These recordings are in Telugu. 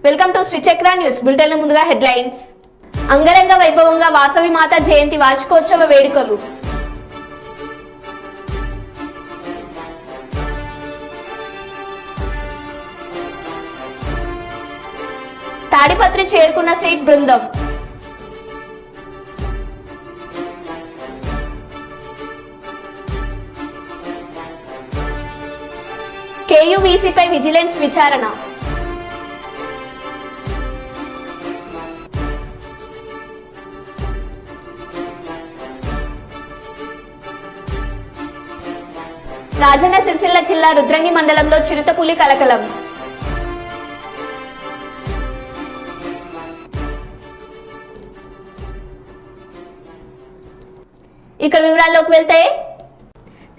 Welcome to Sri Chakra news bulletin. ముందుగా హెడ్లైన్స్. అంగరంగ వైభవంగా వాసవి మాత జయంతి వార్షికోత్సవ వేడుకలు. తాడిపత్రి చేరుకున్న సీట్ బృందం. కేయూవీసీపై విజిలెన్స్ విచారణ. రాజన్న సిరిసిల్ల జిల్లా రుద్రంగి మండలంలో చిరుతపులి కలకలం. ఇక వివరాల్లోకి వెళ్తే,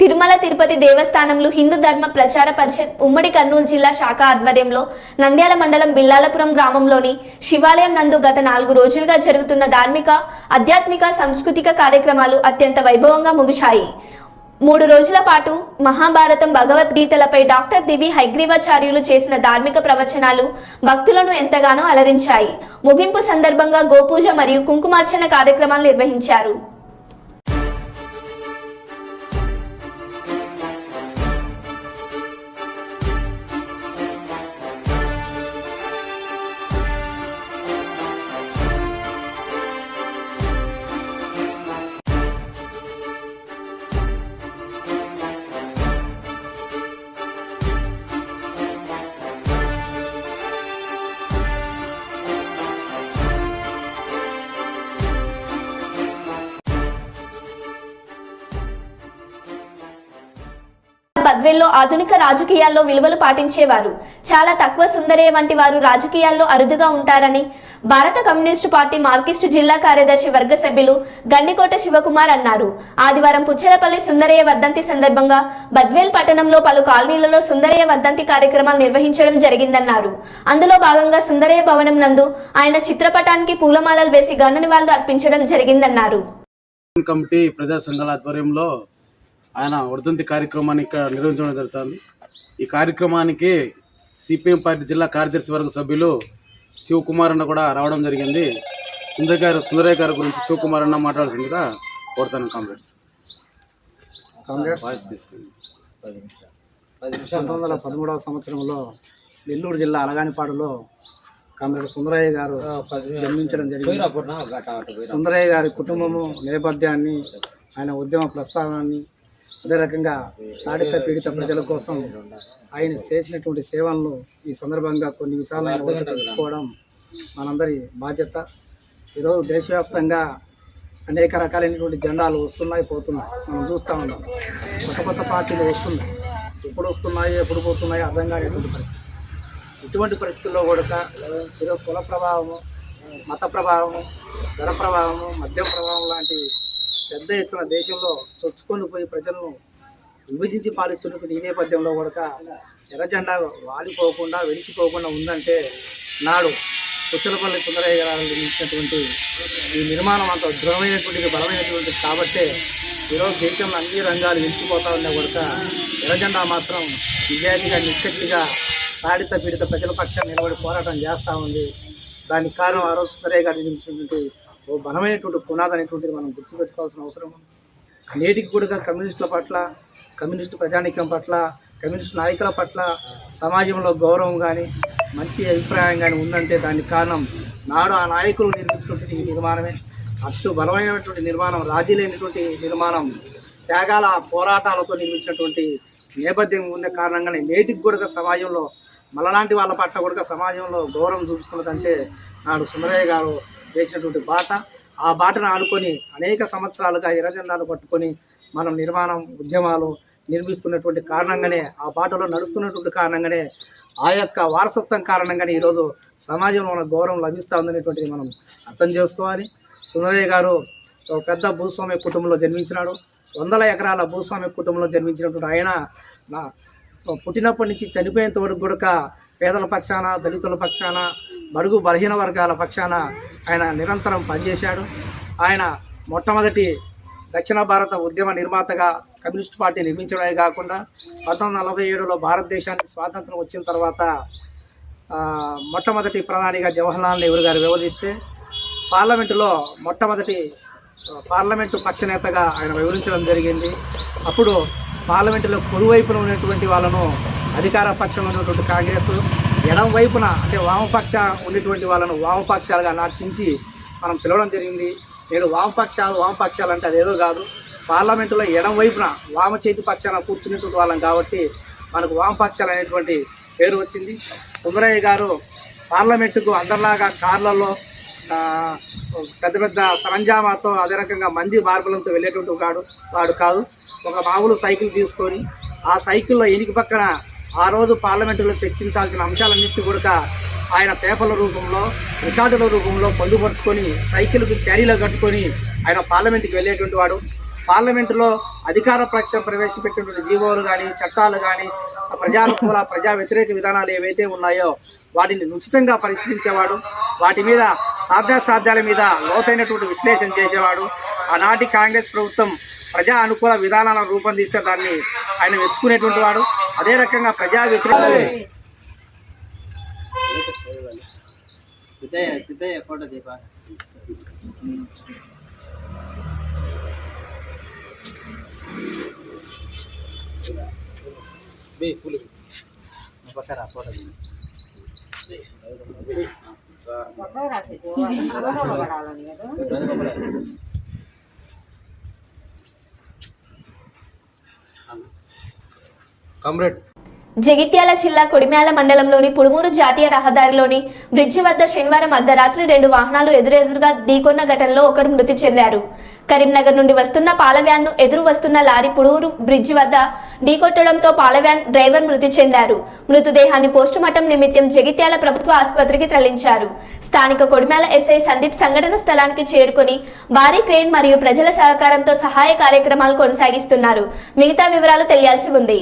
తిరుమల తిరుపతి దేవస్థానంలో హిందూ ధర్మ ప్రచార పరిషత్ ఉమ్మడి కర్నూలు జిల్లా శాఖ ఆధ్వర్యంలో నంద్యాల మండలం బిల్లాలపురం గ్రామంలోని శివాలయం నందు గత 4 రోజులుగా జరుగుతున్న ధార్మిక, ఆధ్యాత్మిక, సాంస్కృతిక కార్యక్రమాలు అత్యంత వైభవంగా ముగిశాయి. 3 రోజుల పాటు మహాభారతం, భగవద్గీతలపై డాక్టర్ దివి హైగ్రీవాచార్యులు చేసిన ధార్మిక ప్రవచనాలు భక్తులను ఎంతగానో అలరించాయి. ముగింపు సందర్భంగా గోపూజ మరియు కుంకుమార్చన కార్యక్రమాలు నిర్వహించారు. బద్వేల్లో ఆధునిక రాజకీయాల్లో విలువలు పాటించేవారు చాలా తక్కువ. సుందరయ్య వంటి వారు రాజకీయాల్లో అరుదుగా ఉంటారని భారత కమ్యూనిస్టు పార్టీ మార్కిస్టు జిల్లా కార్యదర్శి వర్గ సభ్యులు గండికోట శివకుమార్ అన్నారు. ఆదివారం పుచ్చలపల్లి సుందరయ్య వర్ధంతి సందర్భంగా బద్వేల్ పట్టణంలో పలు కాలనీలలో సుందరయ్య వర్ధంతి కార్యక్రమాలు నిర్వహించడం జరిగిందన్నారు. అందులో భాగంగా సుందరయ్య భవనం నందు ఆయన చిత్రపటానికి పూలమాలలు వేసి ఘన నివాళులు అర్పించడం జరిగిందన్నారు. కమిటీ ప్రజా సంఘాల ఆధ్వర్యంలో ఆయన వర్ధంతి కార్యక్రమాన్ని ఇక్కడ నిర్వహించడం జరుగుతుంది. ఈ కార్యక్రమానికి సిపిఎం పార్టీ జిల్లా కార్యదర్శి వర్గ సభ్యులు శివకుమార్ అన్న కూడా రావడం జరిగింది. సుందరయ్య గారి గురించి శివకుమార్ అన్న మాట్లాడాల్సిందిగా కోరుతాను. కాంగ్రెస్ 1913వ సంవత్సరంలో నెల్లూరు జిల్లా అలగానిపాడులో కామ్రేడ్ సుందరయ్య గారు జన్మించడం జరిగింది. సుందరయ్య గారి కుటుంబము నేపథ్యాన్ని, ఆయన ఉద్యమ ప్రస్థానాన్ని, అదే రకంగా తాడిత పీడిత ప్రజల కోసం ఆయన చేసినటువంటి సేవలను ఈ సందర్భంగా కొన్ని విషయాలను తెలుసుకోవడం మనందరి బాధ్యత. ఈరోజు దేశవ్యాప్తంగా అనేక రకాలైనటువంటి జెండాలు వస్తున్నాయి, పోతున్నాయి. మనం చూస్తూ ఉన్నాం. కొత్త పార్టీలు వస్తున్నాయి. ఎప్పుడు వస్తున్నాయి, ఎప్పుడు పోతున్నాయి అర్థం కానిటువంటి పరిస్థితి. ఇటువంటి పరిస్థితుల్లో కూడా ఈరోజు కుల ప్రభావము, మత ప్రభావము, ధర ప్రభావము, మద్యం ప్రభావం లాంటి పెద్ద ఎత్తున దేశంలో చొచ్చుకొని పోయి ప్రజలను విభజించి పాలిస్తున్నటువంటి ఈ నేపథ్యంలో కూడా ఎర్ర జెండా వాలిపోకుండా, వెలిసిపోకుండా ఉందంటే నాడు పుచ్చలపల్లి సుందరయ్య గారు నిర్మించినటువంటి ఈ నిర్మాణం అంత దృఢమైనటువంటిది, బలమైనటువంటిది. కాబట్టే ఈరోజు దేశంలో అన్ని రంగాలు వెలిసిపోతా ఉన్నా కూడా ఎర్ర జెండా మాత్రం నిజాయితీగా, నిష్కచ్చిగా తాడిత పీడిత ప్రజల పక్షాన్ని నిలబడి పోరాటం చేస్తూ ఉంది. దానికి కారణం ఆ రోజు సుందరయ్య గారు నిర్మించినటువంటి ఓ బలమైనటువంటి పునాది అనేటువంటిది మనం గుర్తుపెట్టుకోవాల్సిన అవసరం ఉంది. నేటికి కూడా కమ్యూనిస్టుల పట్ల, కమ్యూనిస్టు ప్రజానీకం పట్ల, కమ్యూనిస్టు నాయకుల పట్ల సమాజంలో గౌరవం కానీ, మంచి అభిప్రాయం కానీ ఉందంటే దానికి కారణం నాడు ఆ నాయకులు నిర్మించినటువంటి ఈ నిర్మాణమే. అటు బలమైనటువంటి నిర్మాణం, రాజీ లేనటువంటి నిర్మాణం, త్యాగాల పోరాటాలతో నిర్మించినటువంటి నేపథ్యం ఉన్న కారణంగానే నేటికి కూడా సమాజంలో మనలాంటి వాళ్ళ పట్ల కూడా సమాజంలో గౌరవం చూపిస్తున్నదంటే నాడు సుందరయ్య గారు వేసినటువంటి బాట. ఆ బాటను ఆడుకొని అనేక సంవత్సరాలుగా ఎర్రజెండాలు పట్టుకొని మనం నిర్మాణం, ఉద్యమాలు నిర్మిస్తున్నటువంటి కారణంగానే, ఆ బాటలో నడుస్తున్నటువంటి కారణంగానే, ఆ యొక్క వారసత్వం కారణంగానే ఈరోజు సమాజంలో మన గౌరవం లభిస్తూ ఉందనేటువంటిది మనం అర్థం చేసుకోవాలి. సుందరయ్య గారు ఒక పెద్ద భూస్వామ్య కుటుంబంలో జన్మించినాడు. 100 ఎకరాల భూస్వామ్య కుటుంబంలో జన్మించినటువంటి ఆయన పుట్టినప్పటి నుంచి చనిపోయేంత వరకు కూడా పేదల పక్షాన, దళితుల పక్షాన, బడుగు బలహీన వర్గాల పక్షాన ఆయన నిరంతరం పనిచేశాడు. ఆయన మొట్టమొదటి దక్షిణ భారత ఉద్యమ నిర్మాతగా కమ్యూనిస్ట్ పార్టీ నిర్మించడమే కాకుండా 1947లో భారతదేశానికి స్వాతంత్రం వచ్చిన తర్వాత మొట్టమొదటి ప్రధానిగా జవహర్లాల్ నెహ్రూ గారు వ్యవహరిస్తే పార్లమెంటులో మొట్టమొదటి పార్లమెంటు పక్షనేతగా ఆయన వివరించడం జరిగింది. అప్పుడు పార్లమెంటులో కుడివైపున ఉన్నటువంటి వాళ్ళను అధికార పక్షంలో ఉన్నటువంటి కాంగ్రెస్, ఎడం వైపున అంటే వామపక్ష ఉన్నటువంటి వాళ్ళను వామపక్షాలుగా నాటించి మనం పిలవడం జరిగింది. నేడు వామపక్షాలు అంటే అదేదో కాదు, పార్లమెంటులో ఎడం వైపున వామ చేతి పక్షాన కూర్చునేటువంటి వాళ్ళం కాబట్టి మనకు వామపక్షాలు అనేటువంటి పేరు వచ్చింది. సుందరయ్య గారు పార్లమెంటుకు అందరిలాగా కార్లలో పెద్ద పెద్ద సరంజామాతో అదే రకంగా మంది మార్బలంతో వెళ్ళేటువంటి వాడు కాదు. ఒక మామూలు సైకిల్ తీసుకొని ఆ సైకిల్లో ఎనికి పక్కన ఆ రోజు పార్లమెంటులో చర్చించాల్సిన అంశాలన్నింటినీ కూడా ఆయన పేపర్ల రూపంలో రికార్డుల రూపంలో పొందుపరుచుకొని సైకిల్కి క్యారీలో కట్టుకొని ఆయన పార్లమెంటుకి వెళ్ళేటువంటి వాడు. పార్లమెంటులో అధికార పక్షం ప్రవేశపెట్టినటువంటి జీవోలు కానీ చట్టాలు కానీ ప్రజానుకూల ప్రజా వ్యతిరేక విధానాలు ఏవైతే ఉన్నాయో వాటిని ఉచితంగా పరిశీలించేవాడు. వాటి మీద సాధ్యాసాధ్యాల మీద లోతైనటువంటి విశ్లేషణ చేసేవాడు. ఆనాటి కాంగ్రెస్ ప్రభుత్వం ప్రజా అనుకూల విధానాలను రూపొందిస్తే దాన్ని ఆయన మెచ్చుకునేటువంటి వాడు. అదే రకంగా ప్రజా వ్యతిరేక కామ్రేడ్ జగిత్యాల జిల్లా కొడిమ్యాల మండలంలోని పుడుమూరు జాతీయ రహదారిలోని బ్రిడ్జి వద్ద శనివారం అర్ధరాత్రి 2 వాహనాలు ఎదురెదురుగా ఢీకొన్న ఘటనలో ఒకరు మృతి చెందారు. కరీంనగర్ నుండి వస్తున్న పాల వ్యాన్ను ఎదురు వస్తున్న లారీ పుడూరు బ్రిడ్జి వద్ద ఢీకొట్టడంతో పాల వ్యాన్ డ్రైవర్ మృతి చెందారు. మృతదేహాన్ని పోస్టుమార్టం నిమిత్తం జగిత్యాల ప్రభుత్వ ఆసుపత్రికి తరలించారు. స్థానిక కొడిమ్యాల ఎస్ఐ సందీప్ సంఘటన స్థలానికి చేరుకుని భారీ క్రేన్ మరియు ప్రజల సహకారంతో సహాయ కార్యక్రమాలు కొనసాగిస్తున్నారు. మిగతా వివరాలు తెలియాల్సి ఉంది.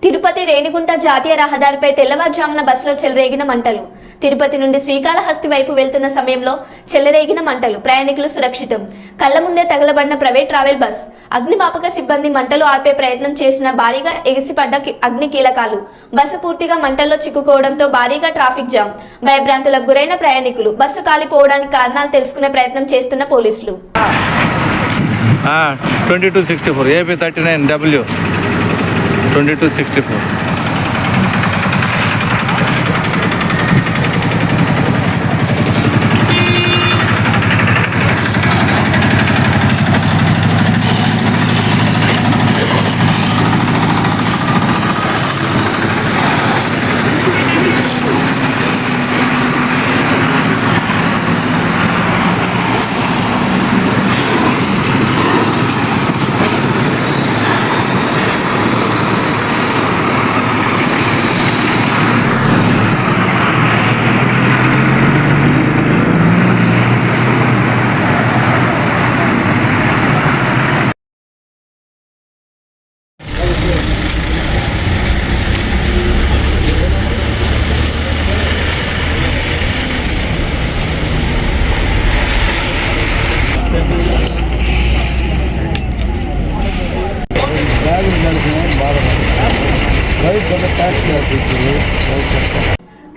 తిరుపతి రేణిగుంట జాతీయ రహదారిపై తెల్లవారుజామున బస్సులో చెలరేగిన మంటలు. తిరుపతి నుండి శ్రీకాళహస్తి వైపు వెళ్తున్న సమయంలో చెలరేగిన మంటలు. ప్రయాణికులు సురక్షితం. కళ్ల ముందే తగలబడిన ప్రైవేట్ ట్రావెల్ బస్. అగ్నిమాపక సిబ్బంది మంటలు ఆర్పే ప్రయత్నం చేసిన భారీగా ఎగిసిపడ్డ అగ్ని కీలకాలు. బస్సు పూర్తిగా మంటల్లో చిక్కుకోవడంతో భారీగా ట్రాఫిక్ జామ్. భయభ్రాంతులకు గురైన ప్రయాణికులు. బస్సు కాలిపోవడానికి కారణాలు తెలుసుకునే ప్రయత్నం చేస్తున్న పోలీసులు. 2264 AP 39W 2264.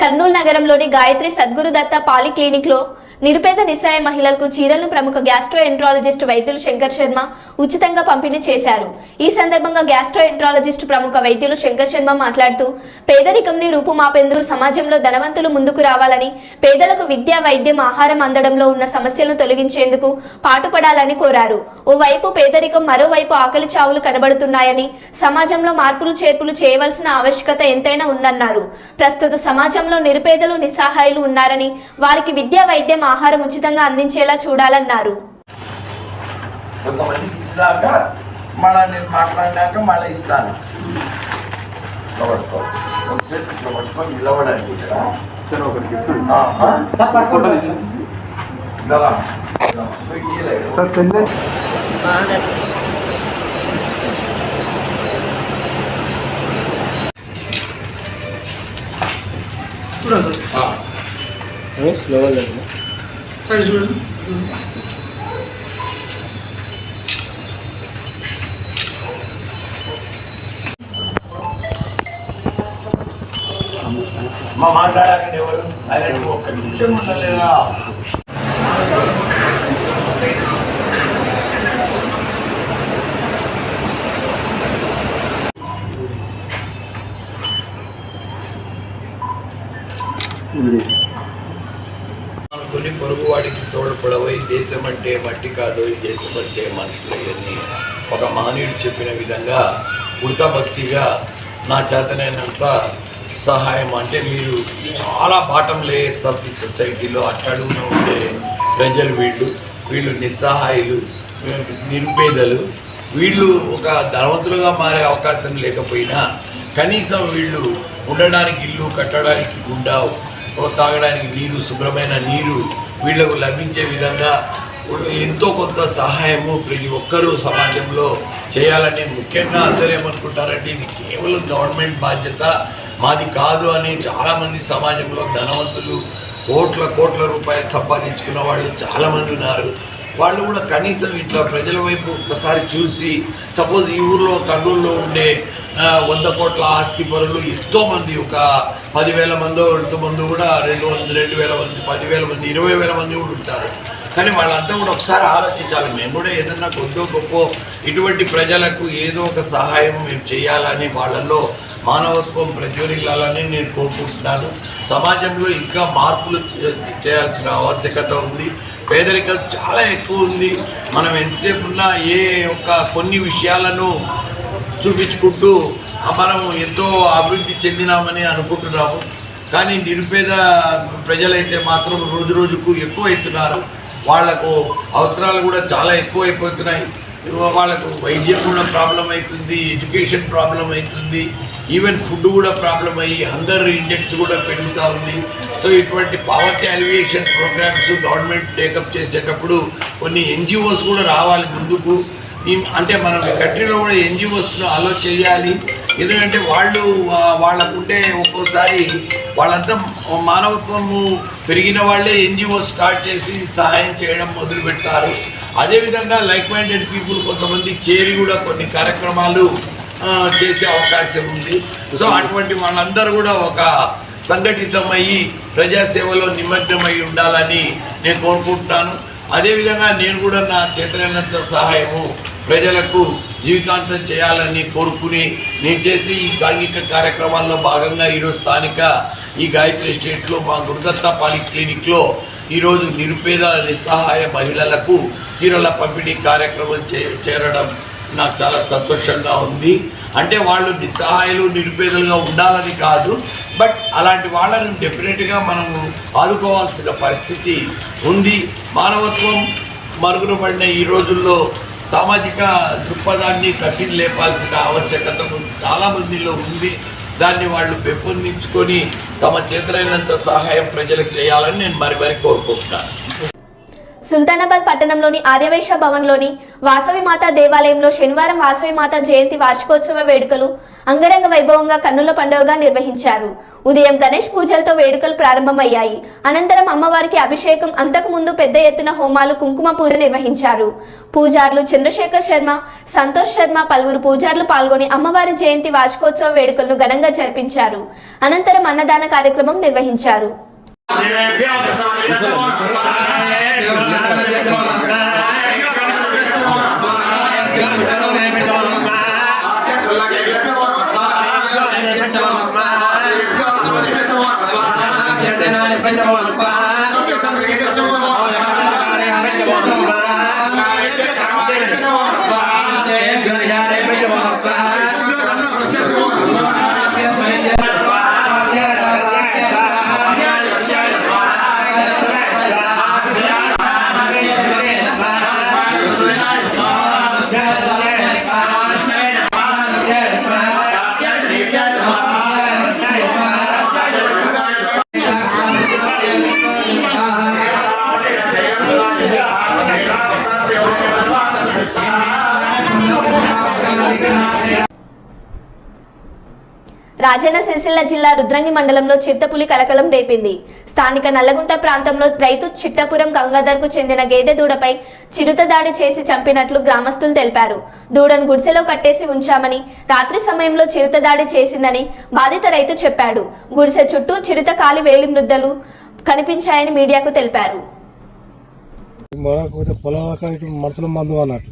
కర్నూలు నగరంలోని గాయత్రి సద్గురుదత్త పాలిక్లినిక్ లో నిరుపేద నిస్సహాయ మహిళలకు చీరలను ప్రముఖ గ్యాస్ట్రోఎంట్రాలజిస్ట్ వైద్యులు శంకర్ శర్మ ఉచితంగా పంపిణీ చేశారు. ఈ సందర్భంగా గ్యాస్ట్రోఎంట్రాలజిస్ట్ ప్రముఖ వైద్యులు శంకర్ శర్మ మాట్లాడుతూ పేదరికంని రూపుమాపేందుకు సమాజంలో ధనవంతులు ముందుకు రావాలని, పేదలకు విద్య, వైద్యం, ఆహారం అందడంలో ఉన్న సమస్యలను తొలగించేందుకు పాటుపడాలని కోరారు. ఓవైపు పేదరికం, మరోవైపు ఆకలి చావులు కనబడుతున్నాయని, సమాజంలో మార్పులు చేర్పులు చేయవలసిన ఆవశ్యకత ఎంతైనా ఉందన్నారు. ప్రస్తుత సమాజంలో నిరుపేదలు, నిస్సహాయులు ఉన్నారని, వారికి విద్య, వైద్యం, ఆహారం ఉచితంగా అందించేలా చూడాలన్నారు. కొంతమందికి ఇచ్చినాక మళ్ళీ నేను మాట్లాడినాక మళ్ళీ ఇస్తాను. పట్టుకొని నిలబడండి ఇక్కడ. మా మాట్లాడాలండి ఎవరు ఆయన ఒక్క నిమిషం ఉండలేదా? అనుకుని పొరుగువాడికి తోడ్పడవై, దేశం అంటే మట్టి కాదు, ఈ దేశం అంటే మనుషులే అని ఒక మహనీయుడు చెప్పిన విధంగా ఉడతా భక్తిగా నా చేతనైనంత సహాయం, అంటే మీరు చాలా బాటం లేయర్స్ ఆఫ్ ది సొసైటీలో అట్టడుగున ఉండే ప్రజలు, వీళ్ళు నిస్సహాయులు, నిరుపేదలు, వీళ్ళు ఒక ధనవంతులుగా మారే అవకాశం లేకపోయినా కనీసం వీళ్ళు ఉండడానికి ఇల్లు, కట్టడానికి గుడ్డ, తాగడానికి నీరు, శుభ్రమైన నీరు వీళ్లకు లభించే విధంగా ఎంతో కొంత సహాయము ప్రతి ఒక్కరూ సమాజంలో చేయాలని, ముఖ్యంగా అందరూ ఏమనుకుంటారంటే ఇది కేవలం గవర్నమెంట్ బాధ్యత, మాది కాదు అని చాలామంది సమాజంలో ధనవంతులు, కోట్ల రూపాయలు సంపాదించుకున్న వాళ్ళు చాలామంది ఉన్నారు. వాళ్ళు కూడా కనీసం ఇట్లా ప్రజల వైపు ఒకసారి చూసి, సపోజ్ ఈ ఊర్లో కర్నూలులో ఉండే 100 కోట్ల ఆస్తి పరులు ఎంతోమంది, ఒక 10,000 మందో ఎంతోమంది కూడా 2,000 మంది, 10,000 మంది, 20,000 మంది కూడా ఉంటారు. కానీ వాళ్ళంతా కూడా ఒకసారి ఆలోచించాలి. మేము కూడా ఏదన్నా కొద్దో గొప్ప ఇటువంటి ప్రజలకు ఏదో ఒక సహాయం మేము చేయాలని, వాళ్ళల్లో మానవత్వం ప్రజ్వరిల్లాలని నేను కోరుకుంటున్నాను. సమాజంలో ఇంకా మార్పులు చేయాల్సిన ఆవశ్యకత ఉంది. పేదరికం చాలా ఎక్కువ ఉంది. మనం ఎంతసేపు ఉన్నా కొన్ని విషయాలను చూపించుకుంటూ మనం ఎంతో అభివృద్ధి చెందినామని అనుకుంటున్నాము. కానీ నిరుపేద ప్రజలైతే మాత్రం రోజుకు ఎక్కువ అవుతున్నారు. వాళ్లకు అవసరాలు కూడా చాలా ఎక్కువైపోతున్నాయి. వాళ్ళకు వైద్యం కూడా ప్రాబ్లం అవుతుంది, ఎడ్యుకేషన్ ప్రాబ్లం అవుతుంది, ఈవెన్ ఫుడ్ కూడా ప్రాబ్లం అయ్యి హంగర్ ఇండెక్స్ కూడా పెరుగుతూ ఉంది. సో ఇటువంటి poverty alleviation programmes government take up చేసేటప్పుడు కొన్ని ఎన్జిఓస్ కూడా రావాలి ముందుకు. అంటే మనం కంట్రీలో కూడా ఎన్జిఓస్ను అలో చేయాలి. ఎందుకంటే వాళ్ళకుంటే ఒక్కోసారి వాళ్ళంతా మానవత్వము పెరిగిన వాళ్ళే ఎన్జిఓ స్టార్ట్ చేసి సహాయం చేయడం మొదలు పెడతారు. అదేవిధంగా లైక్ మైండెడ్ పీపుల్ కొంతమంది చేరి కూడా కొన్ని కార్యక్రమాలు చేసే అవకాశం ఉంది. సో అటువంటి వాళ్ళందరూ కూడా ఒక సంఘటితమయ్యి ప్రజాసేవలో నిమగ్నమై ఉండాలని నేను కోరుకుంటున్నాను. అదేవిధంగా నేను కూడా నా చేతనైనంత సహాయము ప్రజలకు జీవితాంతం చేయాలని కోరుకుని నేను చేసి ఈ సాంఘిక కార్యక్రమాల్లో భాగంగా ఈరోజు స్థానిక ఈ గాయత్రి స్టేట్లో మా గురుదత్త పాలిక్లినిక్లో ఈరోజు నిరుపేద నిస్సహాయ మహిళలకు చీరల పంపిణీ కార్యక్రమం చేరడం నాకు చాలా సంతోషంగా ఉంది. అంటే వాళ్ళు నిస్సహాయులు, నిరుపేదలుగా ఉండాలని కాదు, బట్ అలాంటి వాళ్ళని డెఫినెట్గా మనము ఆదుకోవాల్సిన పరిస్థితి ఉంది. మానవత్వం మరుగున పడిన ఈ రోజుల్లో సామాజిక దృక్పథాన్ని తట్టి లేపాల్సిన ఆవశ్యకత చాలామందిలో ఉంది. దాన్ని వాళ్ళు పెంపొందించుకొని తమ చేతనైనంత సహాయం ప్రజలకు చేయాలని నేను మరి కోరుకుంటున్నాను. సుల్తానాబాద్ పట్టణంలోని ఆర్యవైశ్య భవన్లోని వాసవిమాత దేవాలయంలో శనివారం వాసవిమాత జయంతి వార్షికోత్సవ వేడుకలు అంగరంగ వైభవంగా కన్నుల పండుగగా నిర్వహించారు. ఉదయం గణేష్ పూజలతో వేడుకలు ప్రారంభమయ్యాయి. అనంతరం అమ్మవారికి అభిషేకం, అంతకుముందు పెద్ద ఎత్తున హోమాలు, కుంకుమ పూజ నిర్వహించారు. పూజారులు చంద్రశేఖర్ శర్మ, సంతోష్ శర్మ పలువురు పూజారులు పాల్గొని అమ్మవారి జయంతి వార్షికోత్సవ వేడుకలను ఘనంగా జరిపించారు. అనంతరం అన్నదాన కార్యక్రమం నిర్వహించారు. రాజన్న సిరిసిల్ల జిల్లా రుద్రంగి మండలంలో చిరుతపులి కలకలం రేపింది. స్థానిక నల్లగుంట ప్రాంతంలో రైతు చిట్టపురం గంగాధర్కు చెందిన గేదె దూడపై చిరుత దాడి చేసి చంపినట్లు గ్రామస్తులు తెలిపారు. దూడను గుడిసెలో కట్టేసి ఉంచామని, రాత్రి సమయంలో చిరుత దాడి చేసిందని బాధిత రైతు చెప్పాడు. గుడిసె చుట్టూ చిరుత కాలి వేలి మృద్దలు కనిపించాయని మీడియాకు తెలిపారు. మనసులో మందు అన్నట్టు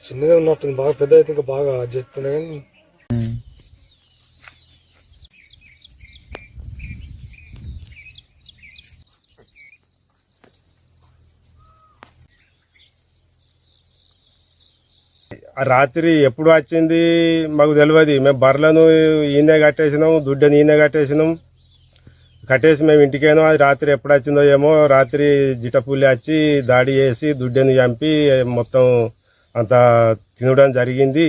చిన్నగా ఉన్నట్టుంది, బాగా పెద్ద అయితే ఇంకా బాగా చేస్తున్నాయి. కానీ రాత్రి ఎప్పుడు వచ్చింది మాకు తెలియదు. మేము బర్రెలను ఈయనే కట్టేసినాం, దుడ్డని ఈయనే కట్టేసినాం. కట్టేసి మేము ఇంటికేనో, అది రాత్రి ఎప్పుడు వచ్చిందో ఏమో. రాత్రి జిటపుల్లి వచ్చి దాడి చేసి దుడ్డని చంపి మొత్తం అంత తినడం జరిగింది.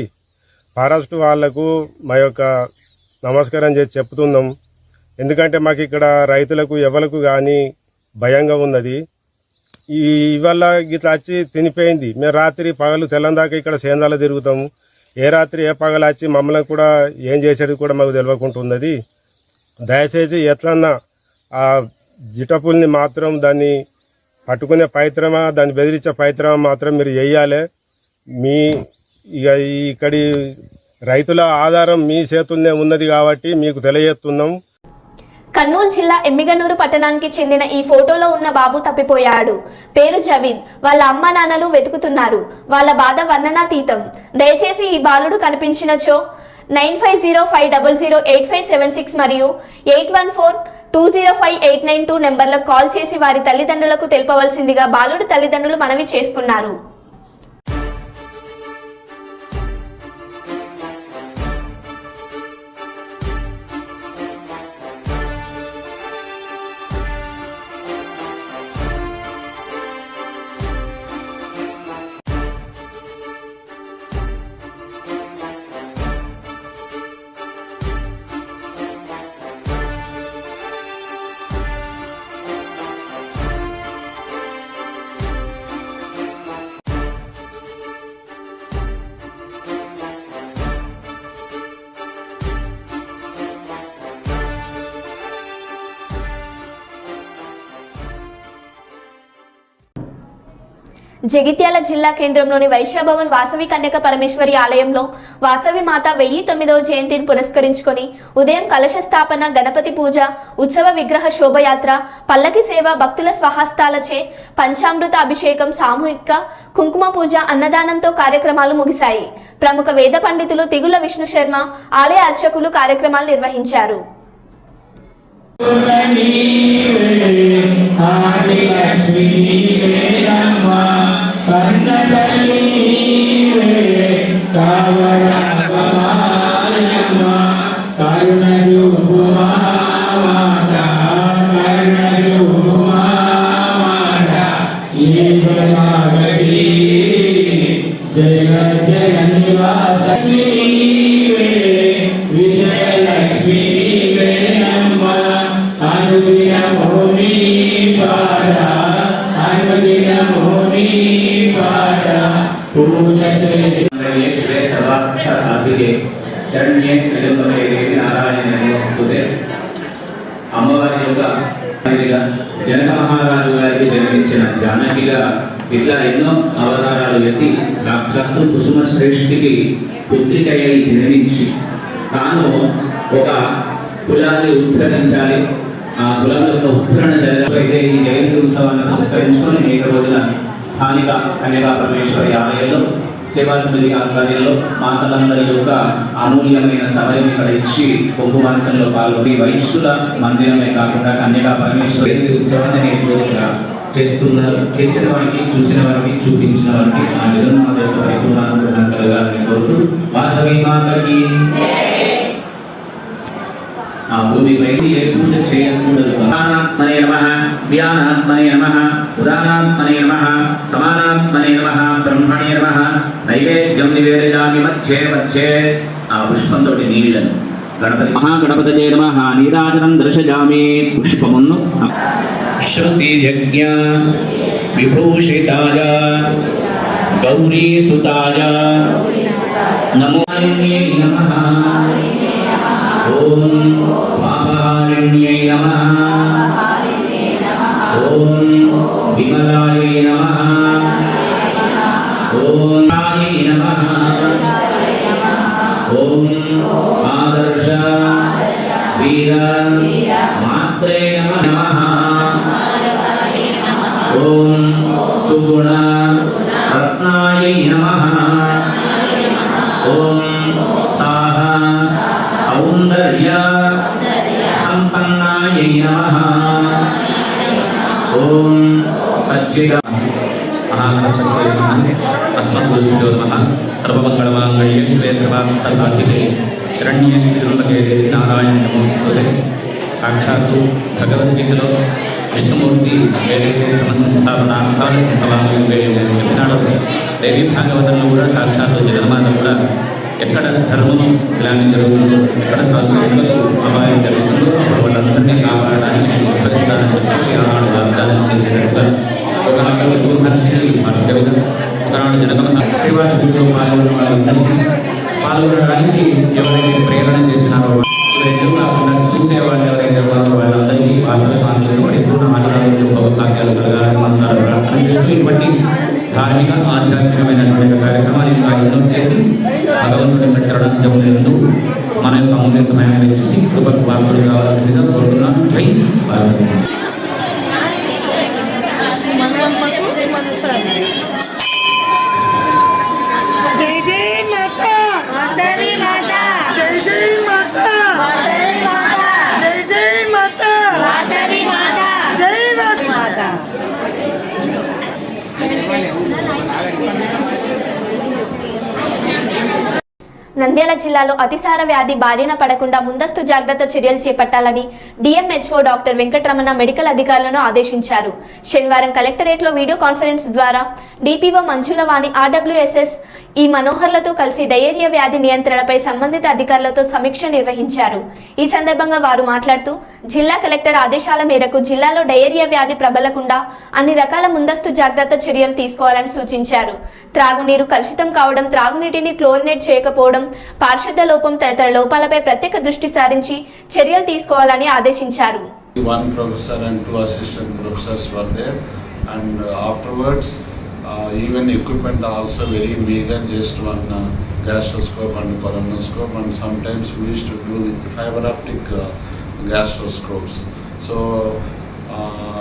ఫారెస్ట్ వాళ్లకు మా యొక్క నమస్కారం చేసి చెప్తున్నాం. ఎందుకంటే మాకు ఇక్కడ రైతులకు ఎవరికి కానీ భయంగా ఉన్నది. ఇవల్ల గిట్లా వచ్చి తినిపోయింది. మేము రాత్రి పగలు తెల్లందాకా ఇక్కడ సేందాలో తిరుగుతాము. ఏ రాత్రి ఏ పగలు వచ్చి మమ్మల్ని కూడా ఏం చేసేది కూడా మాకు తెలియకుంటున్నది. దయచేసి ఎట్లన్నా ఆ జిటపుల్ని మాత్రం దాన్ని పట్టుకునే ప్రయత్నమా, దాన్ని బెదిరించే ప్రయత్నమా మాత్రం మీరు చేయాలి. మీ ఇక ఇక్కడి రైతుల ఆధారం మీ చేతుల్నే ఉన్నది కాబట్టి మీకు తెలియజేస్తున్నాం. కర్నూలు జిల్లా ఎమ్మిగనూరు పట్టణానికి చెందిన ఈ ఫోటోలో ఉన్న బాబు తప్పిపోయాడు. పేరు జవీద్. వాళ్ళ అమ్మ నాన్నలు వెతుకుతున్నారు. వాళ్ళ బాధ వర్ణనాతీతం. దయచేసి ఈ బాలుడు కనిపించినచో 9505008576 మరియు 8142058992 నెంబర్లకు కాల్ చేసి వారి తల్లిదండ్రులకు తెలుపవలసిందిగా బాలుడు తల్లిదండ్రులు మనవి చేసుకున్నారు. జగిత్యాల జిల్లా కేంద్రంలోని వైశ్యభవన్ వాసవి కన్యక పరమేశ్వరి ఆలయంలో వాసవి మాత 1009వ జయంతిని పురస్కరించుకొని ఉదయం కలశ స్థాపన, గణపతి పూజ, ఉత్సవ విగ్రహ శోభయాత్ర, పల్లకి సేవ, భక్తుల స్వహస్తాలచే పంచామృత అభిషేకం, సామూహిక కుంకుమ పూజ, అన్నదానంతో కార్యక్రమాలు ముగిశాయి. ప్రముఖ వేద పండితులు తిగుల విష్ణు శర్మ, ఆలయ అర్చకులు కార్యక్రమాలు నిర్వహించారు. కన్నతల్లి నీవే కావరామమాలి శరణ్యే త్రయంబకే దేవి నారాయణి నమోస్తుతే. అమ్మవారి యొక్క జనక మహారాజు గారికి జన్మించిన జానకిగా ఇట్లా ఎన్నో అవతారాలు ఎత్తి సాక్షాత్తు కుసుమ శ్రేష్ఠికి పుత్రికయ్యి జన్మించి తాను ఒక కులాన్ని ఉద్ధరించాలి, ఆ కులం యొక్క ఉద్ధరణ జరగకపోతే ఈ జయంతి ఉత్సవాన్ని పురస్కరించుకొని అనేక రోజుల స్థానిక కన్యకా పరమేశ్వరి ఆలయంలో సేవా సమితి ఆధ్వర్యంలో మాతలందరి యొక్క అమూల్యమైన సమయం ఇక్కడ ఇచ్చి కుంకుమార్చనలో పాల్గొని వైశ్యుల మందిరమే కాకుండా కన్యకా పరమేశ్వరి ఉత్సవాన్ని నేడు చేస్తున్నారు. చేసిన వారికి, చూసిన వారికి, చూపించిన వారికి ఆ నిర్మాణ యొక్క పరిపూర్ణానుగ్రహం కలగాలని కోరుతూ వాసవి మాతకి ఆ భూమిపై ఏ పూజ చేయకూడదు. సమానాత్మనే నమః, వ్యానాత్మనే నమః, ఉదానాత్మనే నమః, సమానాత్మనే నమః, బ్రహ్మణే నమః. నైవేద్యం నివేదయామి మధ్యే మధ్యే. ఆ పుష్పంతో నీళ్ళను గణపతి మహాగణపతయే నమః నీరాజనం దర్శయామి. పుష్పమును శృతి యజ్ఞ విభూషితాయ గౌరీ సుతాయ నమో నమః. ఓం పాపహారిణ్యై నమః. ఓం విమలాయై నమః. ఓం ఆయై నమః. ఓం ఆదర్శ వీర మాత్రే నమః. ఓం సుగుణ రత్నాయై నమః. ఓం సాహ సౌందర్య సంపన్నాయై నమః. ఓం సచ్చిదా మహాసరస్వతి అస్మద్గురుభ్యో నమః. సర్వమంగళమాంగళ్యే శివే సర్వార్థసాధికే శరణ్యే త్ర్యంబకే దేవి నారాయణి నమోస్తుతే. సాక్షాత్తు భగవద్గీతలో విష్ణుమూర్తి ఏదైతే తమ సంస్థాపనార్థాలు చెప్పినాడో దేవి భాగవతంలో కూడా సాక్షాత్తు జగన్మాత కూడా ఎక్కడ ధర్మము ఇలాంటి జరుగుతుందో, ఎక్కడ సంస్కృతులు అపాయం జరుగుతుందో అప్పుడు వాళ్ళందరినీ కాపాడడానికి ఉద్ధరిస్తానని చెప్పి ఆనాడు వాగ్దానం చేసినట్టుగా ఒకనాడు గోహర్షిని మధ్యగా ఒకనాడు జనగమ సేవా సమితిలో పాల్గొన్న వాళ్ళందరినీ పాల్గొనడానికి ఎవరైతే ప్రేరణ చేసినారో ఎవరైతే కాకుండా చూసేవాళ్ళు ఎవరైతే ఉన్నారో వాళ్ళందరికీ వాస్తవాన్ని పరిపూర్ణ ఆనందాలు భౌతాగ్యాలు కలగాలని మనసారా ప్రార్థన చేస్తూ ఇటువంటి ధార్మిక ఆధ్యాత్మికమైనటువంటి కార్యక్రమాలు ఇంకా ఎన్నో చేసి భగవంతుడి యొక్క చరణాంజములందు మన యొక్క అమూల్య సమయాన్ని వెచ్చించి కృపకు పాత్రలు కావాల్సిందిగా కోరుతున్నాను. జై వాసవి. జై జై మాతా వాసవి మాతా, జై జై మాతా వాసవి మాతా, జై జై మాతా వాసవి మాతా, జై వాసవి మాతా. నంద్యాల జిల్లాలో అతిసార వ్యాధి బారిన పడకుండా ముందస్తు జాగ్రత్త చర్యలు చేపట్టాలని డిఎంహెచ్ఓ డాక్టర్ వెంకటరమణ మెడికల్ అధికారులను ఆదేశించారు. శనివారం కలెక్టరేట్లో వీడియో కాన్ఫరెన్స్ ద్వారా డిపిఓ మంజులవాణి ఆర్డబ్ల్యూఎస్ఎస్ ఈ మనోహర్లతో కలిసి డయేరియా వ్యాధి నియంత్రణపై సంబంధిత అధికారులతో సమీక్ష నిర్వహించారు. ఈ సందర్భంగా వారు మాట్లాడుతూ జిల్లా కలెక్టర్ ఆదేశాల మేరకు జిల్లాలో డయేరియా వ్యాధి ప్రబలకుండా అన్ని రకాల ముందస్తు జాగ్రత్త చర్యలు తీసుకోవాలని సూచించారు. త్రాగునీరు కలుషితం కావడం, త్రాగునీటిని క్లోరినేట్ చేయకపోవడం, పారిశుద్ధ లోపం తదితర లోపాలపై ప్రత్యేక దృష్టి సారించి చర్యలు తీసుకోవాలని ఆదేశించారు. One professor and 2 assistant professors were there, and afterwards even equipment also very meager, just one gastroscope and colonoscope, and sometimes we used to do with fiber optic gastroscopes. So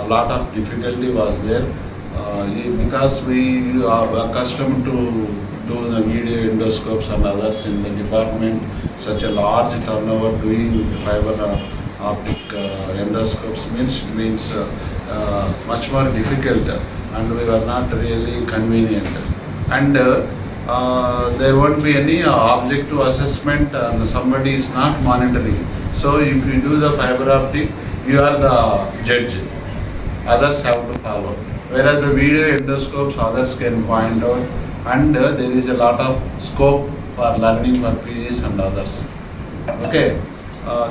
a lot of difficulty was there because we are accustomed to do the video endoscopes and others in the department. Such a large turnover doing with fiber optic endoscopes means much more difficult, and we were not really convenient. And there won't be any objective assessment, and somebody is not monitoring. So if you do the fiber optic, you are the judge. Others have to follow. Whereas the video endoscopes, others can point out, and there is a lot of scope for learning for PGs and others. Okay,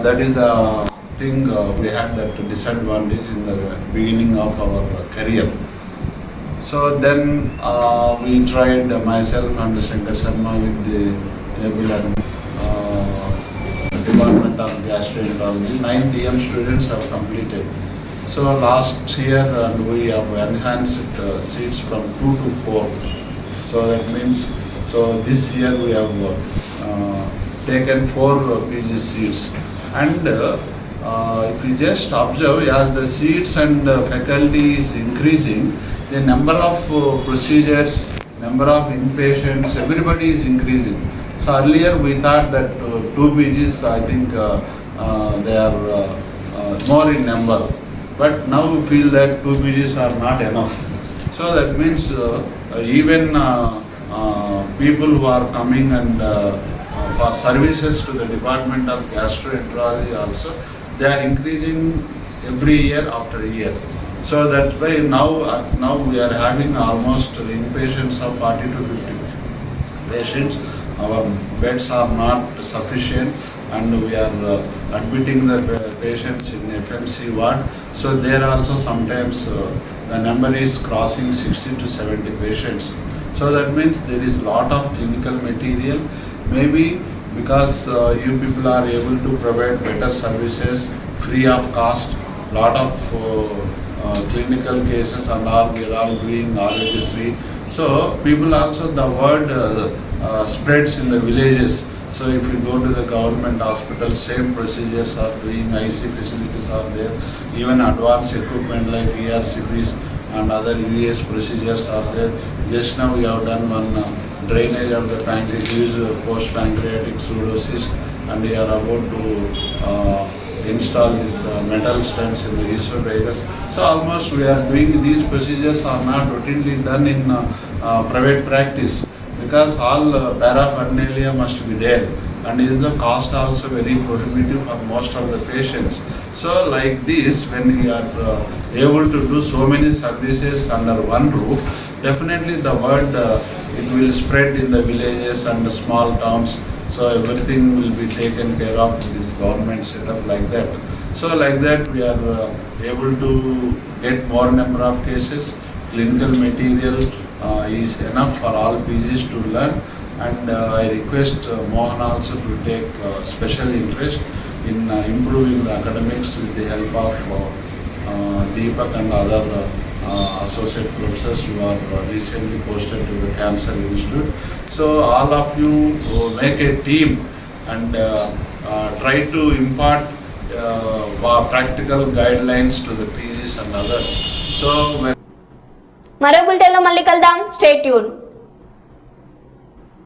that is the thing. We had that disadvantage in the beginning of our career. So then we tried myself and Shankar Sharma with the able Department of Gastroenterology. 9 DM students have completed. So last year we have enhanced seats from 2 to 4. So that means, so this year we have taken 4 PG seats. And if you just observe, as the seats and faculty is increasing, the number of procedures, number of inpatients, everybody is increasing. So earlier we thought that 2 PGs, I think they are more in number. But now we feel that 2 PGs are not enough. So that means even people who are coming and for services to the Department of Gastroenterology also, they are increasing every year after year. So that's why now we are having almost inpatients of 40 to 50 patients. Our beds are not sufficient and we are admitting the patients in FMC ward. So there also sometimes the number is crossing 60 to 70 patients. So that means there is lot of clinical material. Maybe because you people are able to provide better services free of cost, lot of clinical cases and all, we are all doing Arogyasri. So people also, the word spreads in the villages. So if you go to the government hospital, same procedures are doing, IC facilities are there, even advanced equipment like ERCPs and other UAS procedures are there. Just now we have done one drainage of the pancreas, post-pancreatic pseudocyst, and we are about to install this metal stents in the esophagus. So almost we are doing these procedures are not routinely done in private practice, because all paraphernalia must be there, and is the cost also very prohibitive for most of the patients. So like this, when we are able to do so many services under one roof, definitely the word it will spread in the villages and the small towns. So everything will be taken care of in this government setup like that. So like that we are able to get more number of cases. Clinical material is enough for all PGs to learn, and I request Mohan also to take special interest in improving the academics with the help of Deepak and other associate professors who are recently posted to the Cancer Institute. So all of you make a team and try to impart practical guidelines to the PGs and others. So మరో బులెటిన్లో మళ్ళీ కలుద్దాం. Stay tune.